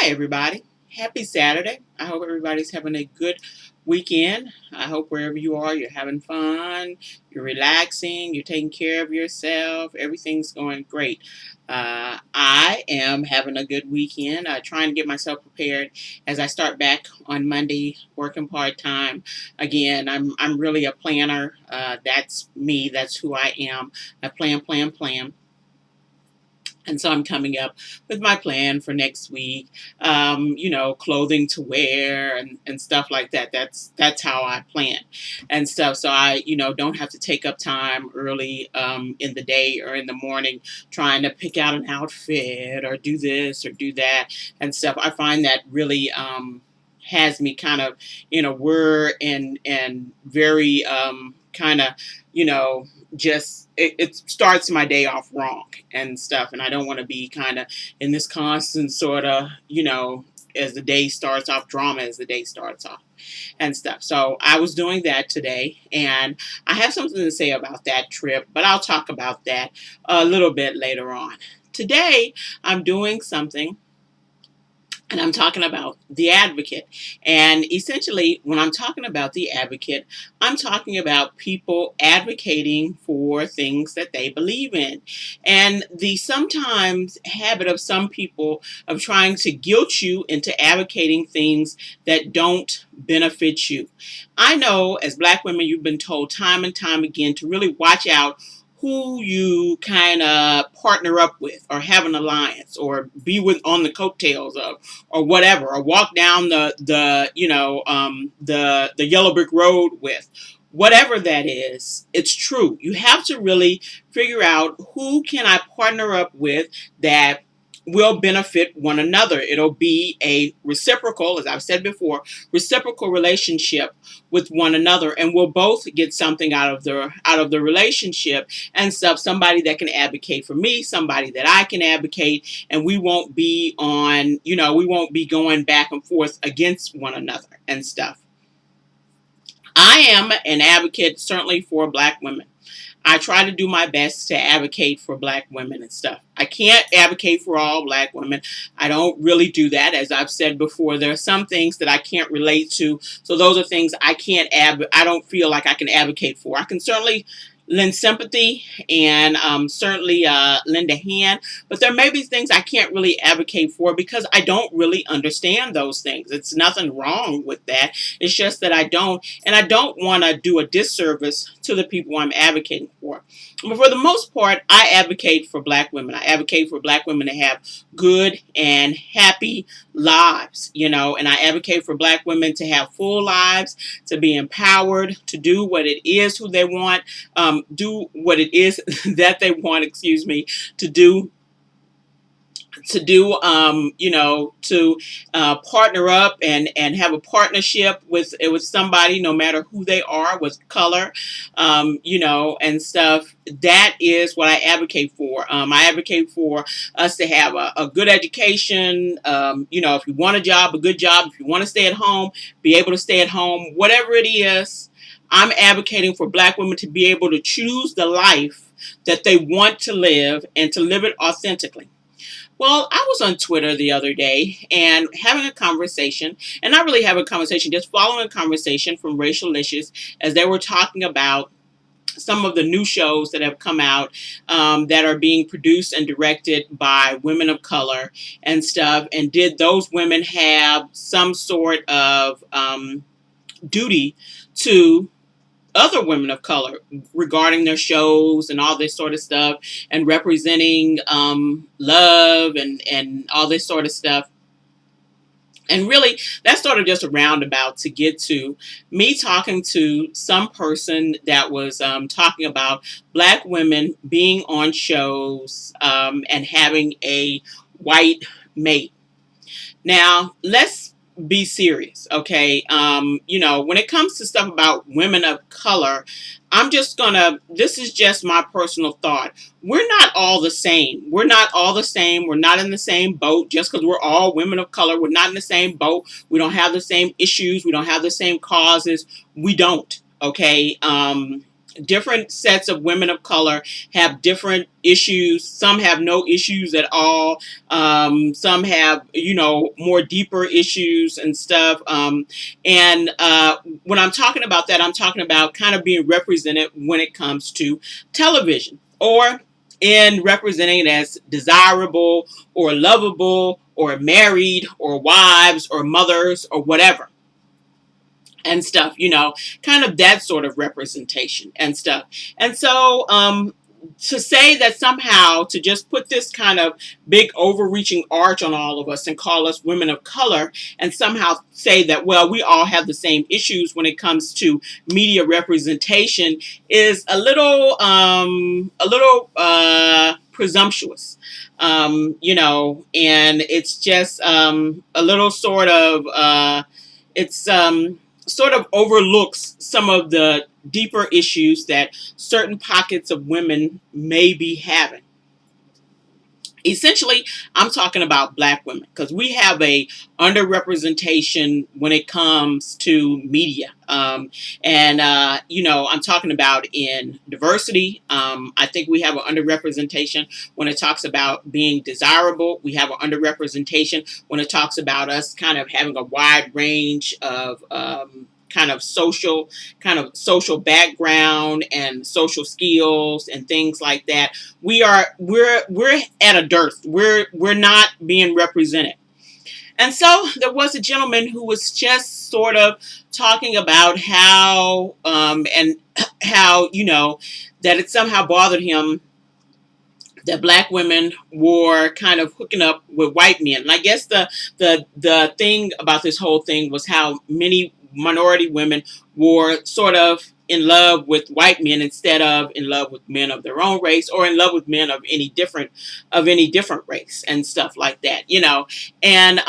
Hi, everybody. Happy Saturday. I hope everybody's having a good weekend. I hope wherever you are, you're having fun, you're relaxing, you're taking care of yourself. Everything's going great. I am having a good weekend, trying to get myself prepared as I start back on Monday, working part time. Again, I'm really a planner. That's me. That's who I am. I plan. And so I'm coming up with my plan for next week, clothing to wear and stuff like that. That's how I plan and stuff. So I, don't have to take up time early in the day or in the morning trying to pick out an outfit or do this or do that and stuff. I find that really has me kind of in a whir and very kind of, you know, just it starts my day off wrong and stuff, and I don't want to be kind of in this constant sort of, as the day starts off, drama as the day starts off and stuff. So I was doing that today, and I have something to say about that trip, but I'll talk about that a little bit later on. Today I'm doing something, and I'm talking about the advocate. And essentially, when I'm talking about the advocate, I'm talking about people advocating for things that they believe in. And the sometimes habit of some people of trying to guilt you into advocating things that don't benefit you. I know as Black women, you've been told time and time again to really watch out who you kind of partner up with or have an alliance or be with on the coattails of or whatever, or walk down the yellow brick road with. Whatever that is, it's true. You have to really figure out who can I partner up with that will benefit one another. It'll be a reciprocal, as I've said before, reciprocal relationship with one another, and we'll both get something out of the relationship and stuff. Somebody that can advocate for me, somebody that I can advocate, and we won't be we won't be going back and forth against one another and stuff. I am an advocate certainly for Black women. I try to do my best to advocate for Black women and stuff. I can't advocate for all Black women. I don't really do that. As I've said before, there are some things that I can't relate to. So those are things I don't feel like I can advocate for. I can certainly lend sympathy and certainly lend a hand. But there may be things I can't really advocate for because I don't really understand those things. It's nothing wrong with that. It's just that I don't. And I don't want to do a disservice to the people I'm advocating for. But for the most part, I advocate for Black women. I advocate for Black women to have good and happy lives, and I advocate for Black women to have full lives, to be empowered, to do what it is who they want, do what it is that they want, to do to partner up and have a partnership with somebody, no matter who they are, with color, and stuff. That is what I advocate for. I advocate for us to have a good education. If you want a job, a good job. If you want to stay at home, be able to stay at home. Whatever it is, I'm advocating for Black women to be able to choose the life that they want to live and to live it authentically. Well, I was on Twitter the other day and having a conversation, and not really having a conversation, just following a conversation from Racialicious as they were talking about some of the new shows that have come out that are being produced and directed by women of color and stuff. And did those women have some sort of duty to other women of color regarding their shows and all this sort of stuff, and representing love and all this sort of stuff? And really, that's sort of just a roundabout to get to me talking to some person that was talking about Black women being on shows and having a white mate. Now, let's be serious, okay? When it comes to stuff about women of color, this is just my personal thought. We're not all the same. We're not all the same. We're not in the same boat. Just because we're all women of color, we're not in the same boat. We don't have the same issues. We don't have the same causes. We don't, okay? different sets of women of color have different issues. Some have no issues at all. Some have, more deeper issues and stuff. And when I'm talking about that, I'm talking about kind of being represented when it comes to television, or in representing it as desirable or lovable or married or wives or mothers or whatever and stuff, kind of that sort of representation and stuff. And so, to say that somehow to just put this kind of big overreaching arch on all of us and call us women of color and somehow say that, well, we all have the same issues when it comes to media representation is a little presumptuous, and it's just a little it's sort of overlooks some of the deeper issues that certain pockets of women may be having. Essentially, I'm talking about Black women because we have a underrepresentation when it comes to media. I'm talking about in diversity. I think we have an underrepresentation when it talks about being desirable. We have an underrepresentation when it talks about us kind of having a wide range of kind of social background and social skills and things like that. We're at a dearth. We're not being represented. And so there was a gentleman who was just sort of talking about how and how that it somehow bothered him that Black women were kind of hooking up with white men. And I guess the thing about this whole thing was how many minority women were sort of in love with white men instead of in love with men of their own race, or in love with men of any different race and stuff like that, And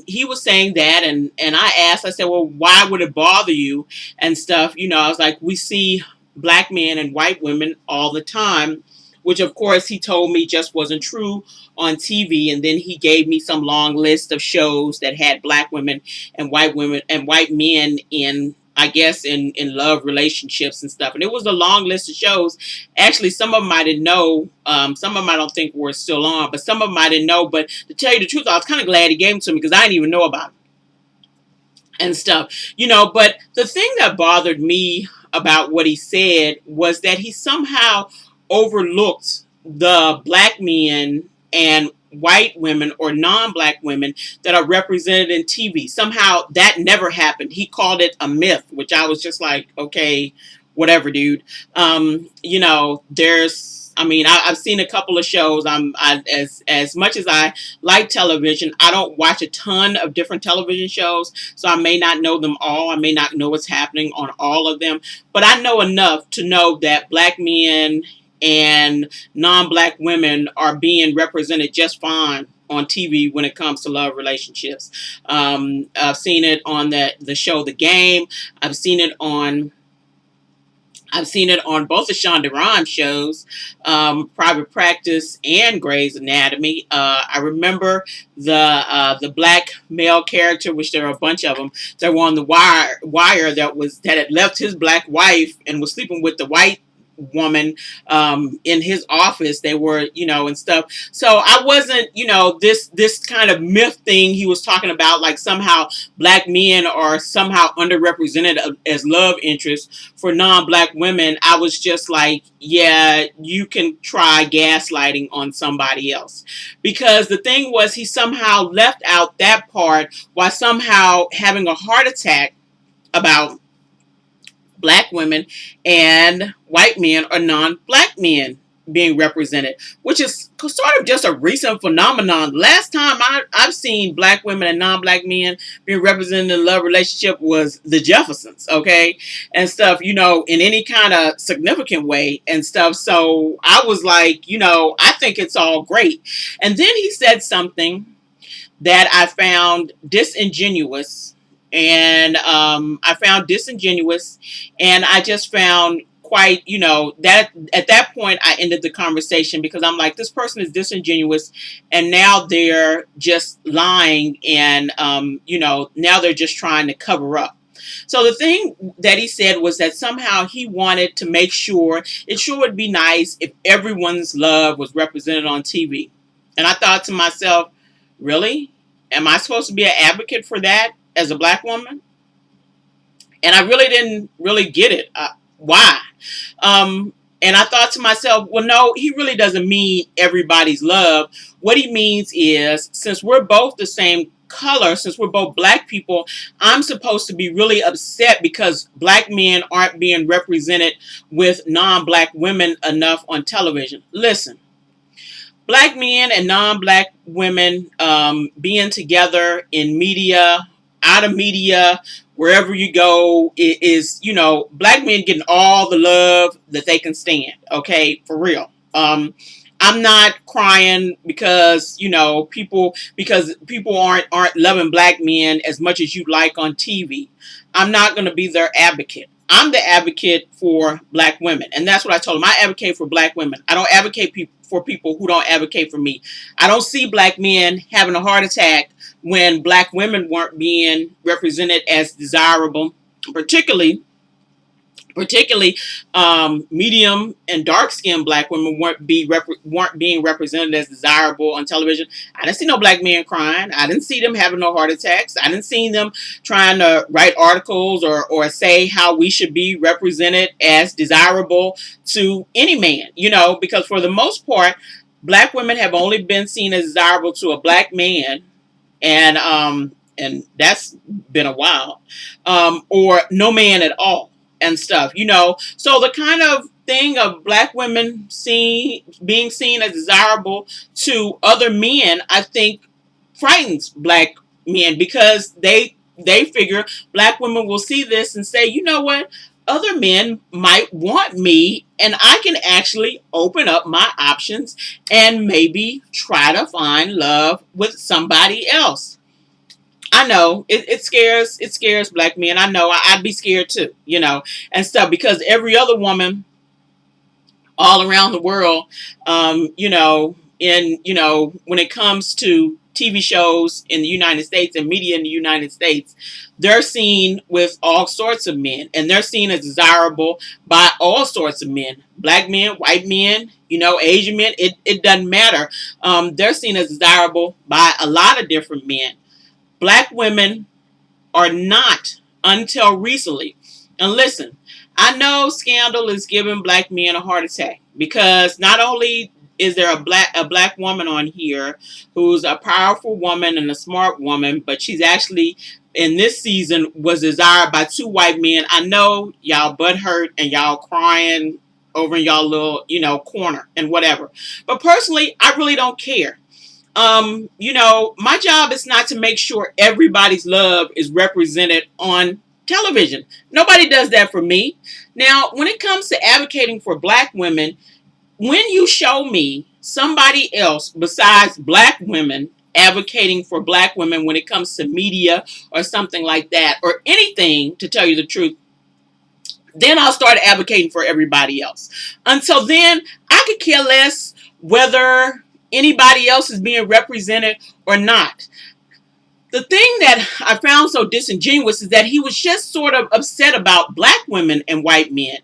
he was saying that, and I said, well, why would it bother you and stuff? I was like, we see Black men and white women all the time, which of course he told me just wasn't true on TV. And then he gave me some long list of shows that had Black women and white men in, I guess, in love relationships and stuff. And it was a long list of shows. Actually, some of them I didn't know. Some of them I don't think were still on, but some of them I didn't know. But to tell you the truth, I was kind of glad he gave them to me because I didn't even know about them and stuff, But the thing that bothered me about what he said was that he somehow overlooked the Black men and white women or non-Black women that are represented in TV. Somehow that never happened. He called it a myth, which I was just like, okay, whatever, dude. I've seen a couple of shows. As much as I like television, I don't watch a ton of different television shows, so I may not know them all. I may not know what's happening on all of them, but I know enough to know that Black men and non-Black women are being represented just fine on TV when it comes to love relationships. I've seen it on the show The Game. I've seen it on both the Shonda Rhimes shows, Private Practice and Grey's Anatomy. I remember the Black male character, which there are a bunch of them, that were on the wire that had left his Black wife and was sleeping with the white woman in his office. They were, and stuff. So I wasn't, this kind of myth thing he was talking about, like somehow Black men are somehow underrepresented as love interests for non-Black women. I was just like, yeah, you can try gaslighting on somebody else, because the thing was he somehow left out that part while somehow having a heart attack about Black women and white men or non-Black men being represented, which is sort of just a recent phenomenon. Last time I've seen Black women and non-Black men being represented in a love relationship was the Jeffersons, okay, and stuff, in any kind of significant way and stuff. So I was like, I think it's all great. And then he said something that I found disingenuous. And and I just found quite, that at that point I ended the conversation, because I'm like, this person is disingenuous, and now they're just lying, and now they're just trying to cover up. So the thing that he said was that somehow he wanted to make sure it sure would be nice if everyone's love was represented on TV. And I thought to myself, really? Am I supposed to be an advocate for that as a black woman? And I really didn't really get it. Why? And I thought to myself, well, no, he really doesn't mean everybody's love. What he means is, since we're both the same color, since we're both black people, I'm supposed to be really upset because black men aren't being represented with non-black women enough on television. Listen, black men and non-black women being together in media, out of media, wherever you go, is, you know, black men getting all the love that they can stand. Okay, for real. I'm not crying because, you know, because people aren't loving black men as much as you like on TV. I'm not going to be their advocate. I'm the advocate for black women. And that's what I told them. I advocate for black women. I don't advocate for people who don't advocate for me. I don't see black men having a heart attack when black women weren't being represented as desirable, particularly medium and dark skinned black women weren't being represented as desirable on television. I didn't see no black men crying. I didn't see them having no heart attacks. I didn't see them trying to write articles or say how we should be represented as desirable to any man, you know, because for the most part, black women have only been seen as desirable to a black man, and that's been a while, or no man at all and stuff, you know. So the kind of thing of black women being seen as desirable to other men, I think frightens black men, because they figure black women will see this and say, you know what, other men might want me, and I can actually open up my options and maybe try to find love with somebody else. I know it scares black men. I know I'd be scared too, you know, and stuff, because every other woman all around the world, when it comes to TV shows in the United States and media in the United States, they're seen with all sorts of men, and they're seen as desirable by all sorts of men, black men, white men, you know, Asian men. It doesn't matter. They're seen as desirable by a lot of different men. Black women are not, until recently. And listen, I know Scandal is giving black men a heart attack, because not only is there a black woman on here who's a powerful woman and a smart woman, but she's actually in this season was desired by two white men. I know y'all butt hurt and y'all crying over in y'all little, you know, corner and whatever. But personally, I really don't care. My job is not to make sure everybody's love is represented on television. Nobody does that for me. Now, when it comes to advocating for black women, when you show me somebody else besides black women advocating for black women when it comes to media or something like that, or anything, to tell you the truth, then I'll start advocating for everybody else. Until then, I could care less whether anybody else is being represented or not. The thing that I found so disingenuous is that he was just sort of upset about black women and white men.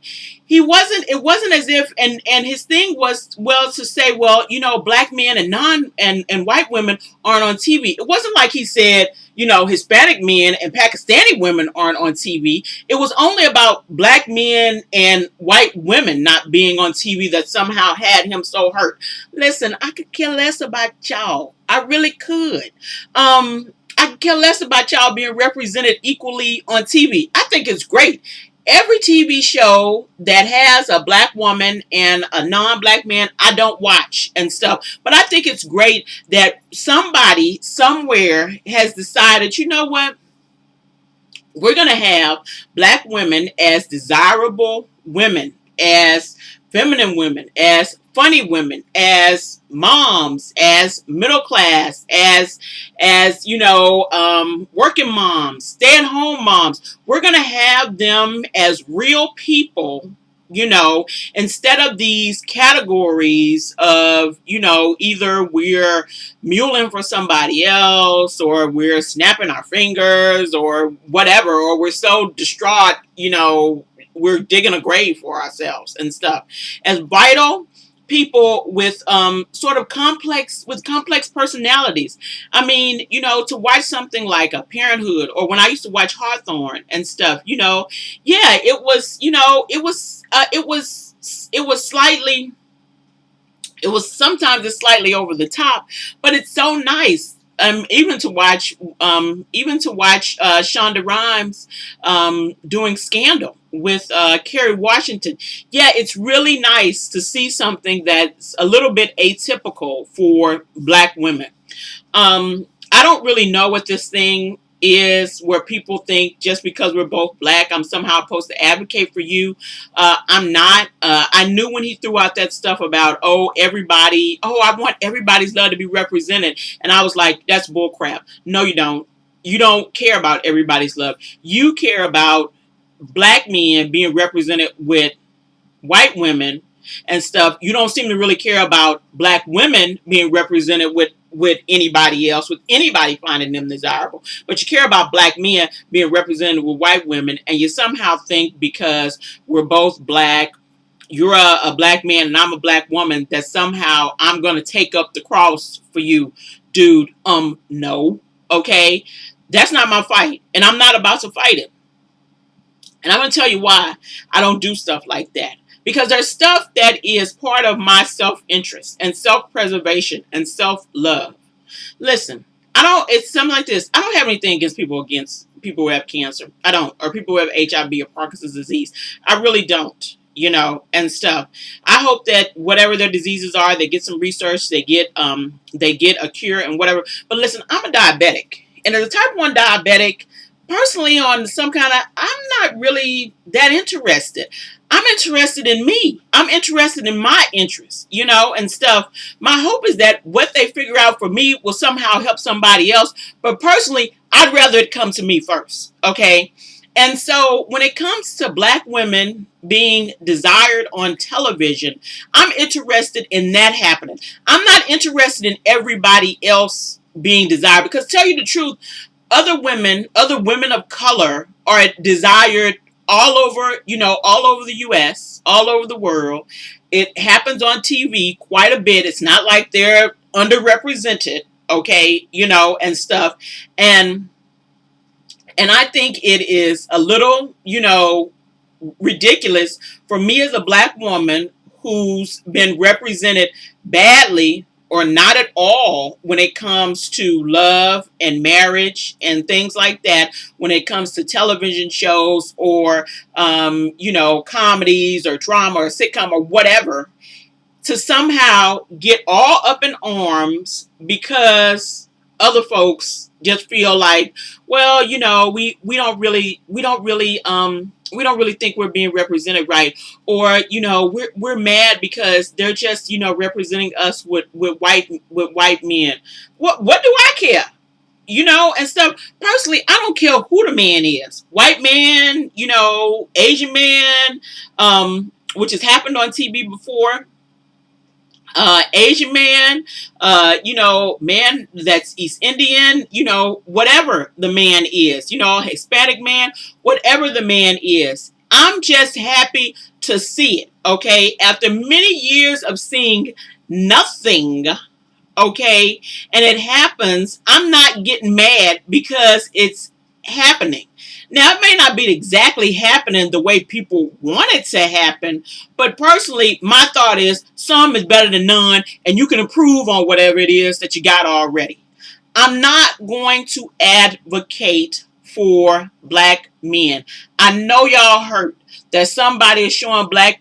It wasn't as if, and his thing was, well, to say, well, you know, black men and white women aren't on TV. It wasn't like he said, you know, Hispanic men and Pakistani women aren't on TV. It was only about black men and white women not being on TV that somehow had him so hurt. Listen, I could care less about y'all. I really could. I could care less about y'all being represented equally on TV. I think it's great. Every TV show that has a black woman and a non-black man, I don't watch and stuff. But I think it's great that somebody somewhere has decided, you know what? We're going to have black women as desirable women, as feminine women, as funny women, as moms, as middle class, as working moms, stay-at-home moms. We're going to have them as real people you know, instead of these categories of, you know, either we're muling for somebody else, or we're snapping our fingers, or whatever, or we're so distraught, you know, we're digging a grave for ourselves and stuff. As vital people with sort of complex personalities. I mean, you know, to watch something like a Parenthood, or when I used to watch Hawthorne and stuff, you know, yeah, it was, you know, it was slightly, it was sometimes it's slightly over the top, but it's so nice. Even to watch Shonda Rhimes doing Scandal with Kerry Washington. Yeah, it's really nice to see something that's a little bit atypical for Black women. I don't really know what this thing is where people think just because we're both Black, I'm somehow supposed to advocate for you. I'm not. I knew when he threw out that stuff about, oh, everybody, oh, I want everybody's love to be represented. And I was like, that's bull crap. No, you don't. You don't care about everybody's love. You care about Black men being represented with white women and stuff. You don't seem to really care about Black women being represented with anybody else, with anybody finding them desirable. But you care about Black men being represented with white women, and you somehow think because we're both Black, you're a Black man and I'm a Black woman, that somehow I'm going to take up the cross for you. Dude, no. Okay? That's not my fight, and I'm not about to fight it. And I'm going to tell you why I don't do stuff like that. Because there's stuff that is part of my self-interest and self-preservation and self-love. Listen, it's something like this. I don't have anything against people who have cancer. I don't. Or people who have HIV or Parkinson's disease. I really don't. You know, and stuff. I hope that whatever their diseases are, they get some research, they get a cure and whatever. But listen, I'm a diabetic. And as a type 1 diabetic, personally, on some kind of, I'm not really that interested. I'm interested in me. I'm interested in my interests, you know, and stuff. My hope is that what they figure out for me will somehow help somebody else. But personally, I'd rather it come to me first. Okay. And so when it comes to Black women being desired on television, I'm interested in that happening. I'm not interested in everybody else being desired, because tell you the truth, other women of color are desired all over, you know, all over the US, all over the world. It happens on TV quite a bit. It's not like they're underrepresented, okay, you know, and stuff. And I think it is a little, you know, ridiculous for me as a Black woman who's been represented badly or not at all when it comes to love and marriage and things like that, when it comes to television shows or, you know, comedies or drama or sitcom or whatever, to somehow get all up in arms because other folks just feel like, well, you know, we don't really think we're being represented right, or you know, we're mad because they're just, you know, representing us with white men. What do I care? You know, and stuff. Personally, I don't care who the man is. White man, you know, Asian man, which has happened on TV before. Asian man, you know, man that's East Indian, you know, whatever the man is, you know, Hispanic man, whatever the man is. I'm just happy to see it, okay? After many years of seeing nothing, okay, and it happens, I'm not getting mad because it's happening. Now, it may not be exactly happening the way people want it to happen, but personally, my thought is some is better than none, and you can improve on whatever it is that you got already. I'm not going to advocate for Black men. I know y'all hurt that somebody is showing black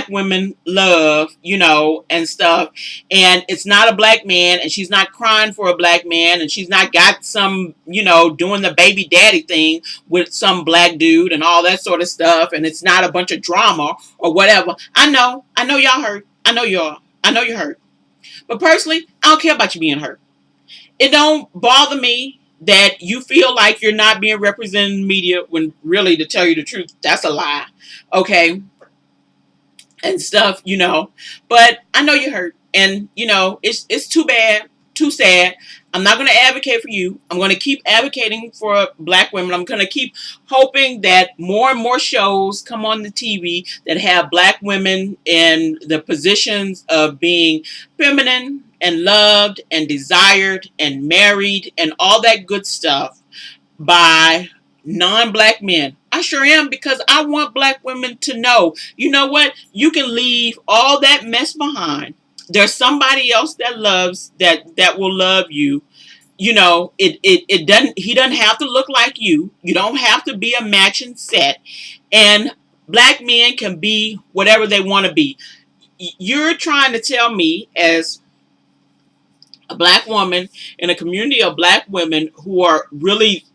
women love, you know, and stuff, and it's not a Black man, and she's not crying for a Black man, and she's not got some, you know, doing the baby daddy thing with some Black dude and all that sort of stuff, and it's not a bunch of drama or whatever. I know y'all hurt. I know you're hurt. But personally, I don't care about you being hurt. It don't bother me that you feel like you're not being represented in the media when really, to tell you the truth, that's a lie. Okay. and stuff, But I know you're hurt, and it's too bad, too sad. I'm not going to advocate for you. I'm going to keep advocating for black women. I'm going to keep hoping that more and more shows come on the TV that have black women in the positions of being feminine and loved and desired and married and all that good stuff by non-black men. I sure am, because I want black women to know, you know what? You can leave all that mess behind. There's somebody else that will love you. It doesn't he doesn't have to look like you. You don't have to be a matching set. And black men can be whatever they want to be. You're trying to tell me, as a black woman in a community of black women who are really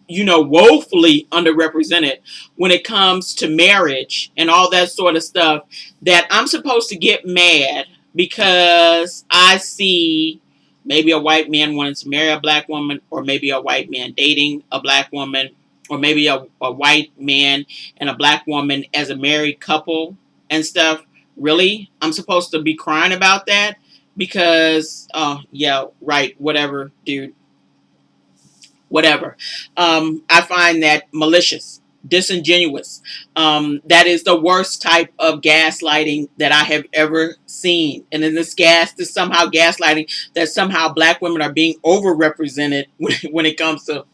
woefully underrepresented when it comes to marriage and all that sort of stuff, that I'm supposed to get mad because I see maybe a white man wanting to marry a black woman, or maybe a white man dating a black woman, or maybe a white man and a black woman as a married couple and stuff. Really? I'm supposed to be crying about that? Because, oh, yeah, right, whatever, dude. Whatever. I find that malicious, disingenuous. That is the worst type of gaslighting that I have ever seen. And in this somehow gaslighting that somehow black women are being overrepresented when it comes to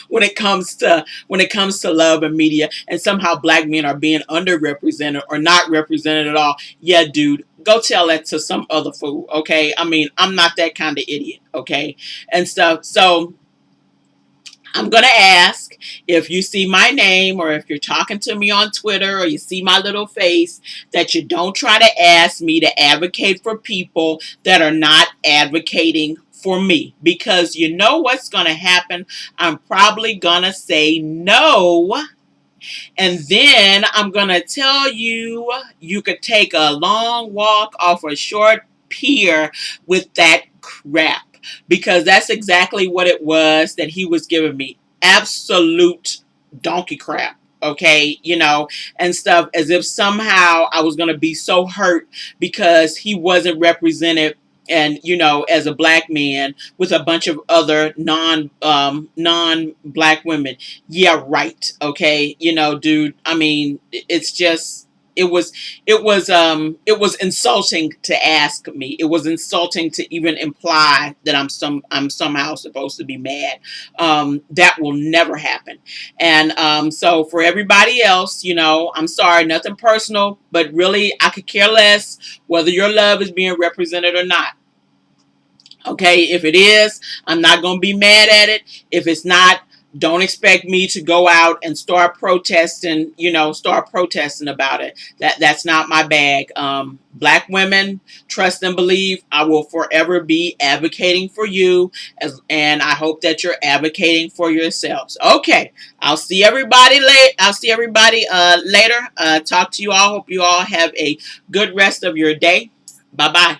when it comes to love and media, and somehow black men are being underrepresented or not represented at all. Yeah, dude, go tell that to some other fool. Okay, I mean, I'm not that kind of idiot. Okay, and stuff. So I'm going to ask, if you see my name, or if you're talking to me on Twitter, or you see my little face, that you don't try to ask me to advocate for people that are not advocating for me. Because you know what's going to happen? I'm probably going to say no. And then I'm going to tell you, you could take a long walk off a short pier with that crap. Because that's exactly what it was that he was giving me. Absolute donkey crap. Okay, and stuff, as if somehow I was going to be so hurt because he wasn't represented, and as a black man with a bunch of other non black women. Yeah, right. Okay, dude, I mean, it's just, it was insulting to ask me. It was insulting to even imply that I'm somehow supposed to be mad. That will never happen. And so for everybody else, I'm sorry, nothing personal, but really I could care less whether your love is being represented or not. Okay, if it is, I'm not going to be mad at it. If it's not, don't expect me to go out and start protesting, about it. That's not my bag. Black women, trust and believe, I will forever be advocating for you, and I hope that you're advocating for yourselves. Okay, I'll see everybody later. Talk to you all. Hope you all have a good rest of your day. Bye-bye.